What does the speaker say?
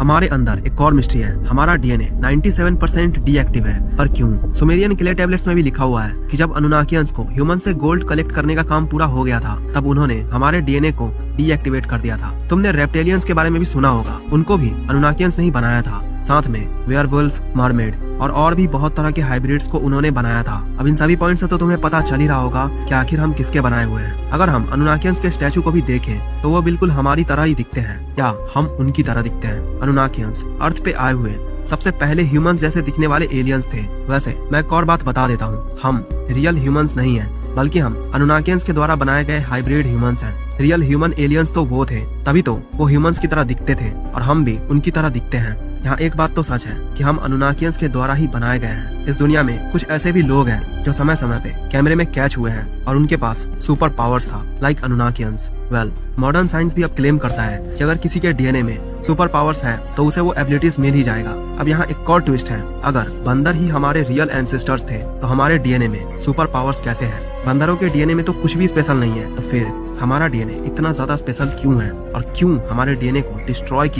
हमारे अंदर एक और मिस्ट्री है। हमारा डीएनए 97% डीएक्टिव है, पर क्यों? सुमेरियन क्ले टैबलेट्स में भी लिखा हुआ है कि जब अनुनाकियंस को ह्यूमन से गोल्ड कलेक्ट करने का काम पूरा हो गया था, तब उन्होंने हमारे डीएनए को डीएक्टिवेट कर दिया था। तुमने रेप्टेलियंस के बारे में भी सुना होगा, उनको भी अनुनाकियंस ने ही बनाया था। साथ में वेयरवुल्फ, मरमेड और भी बहुत तरह के हाइब्रिड्स को उन्होंने बनाया था। अब इन सभी पॉइंट से तो तुम्हें पता चल ही रहा होगा कि आखिर हम किसके बनाए हुए हैं। अगर हम अनुनाकियंस के स्टैचू को भी देखें तो वो बिल्कुल हमारी तरह ही दिखते हैं, या हम उनकी तरह दिखते हैं। अनुनाकियंस अर्थ पे आए हुए सबसे पहले ह्यूमंस जैसे दिखने वाले एलियंस थे। वैसे मैं एक और बात बता देता हूँ, हम रियल ह्यूमंस नहीं हैं, बल्कि हम अनुनाकियंस के द्वारा बनाए गए हाइब्रिड ह्यूमंस हैं। रियल ह्यूमन एलियंस तो वो थे, तभी तो वो ह्यूमंस की तरह दिखते थे, और हम भी उनकी तरह दिखते हैं। यहाँ एक बात तो सच है कि हम अनुनाकियंस के द्वारा ही बनाए गए हैं। इस दुनिया में कुछ ऐसे भी लोग हैं जो समय समय पे कैमरे में कैच हुए हैं और उनके पास सुपर पावर्स था, लाइक अनुनाकियंस। वेल, मॉडर्न साइंस भी अब क्लेम करता है कि अगर किसी के डीएनए में सुपर पावर्स है तो उसे वो एबिलिटीज मिल ही जाएगा। अब यहाँ एक और ट्विस्ट है, अगर बंदर ही हमारे रियल एंसेस्टर्स थे तो हमारे डीएनए में सुपर पावर्स कैसे है? बंदरों के डीएनए में तो कुछ भी स्पेशल नहीं है, तो फिर हमारा डीएनए इतना ज्यादा स्पेशल क्यों है, और क्यों हमारे डीएनए को डिस्ट्रॉय किया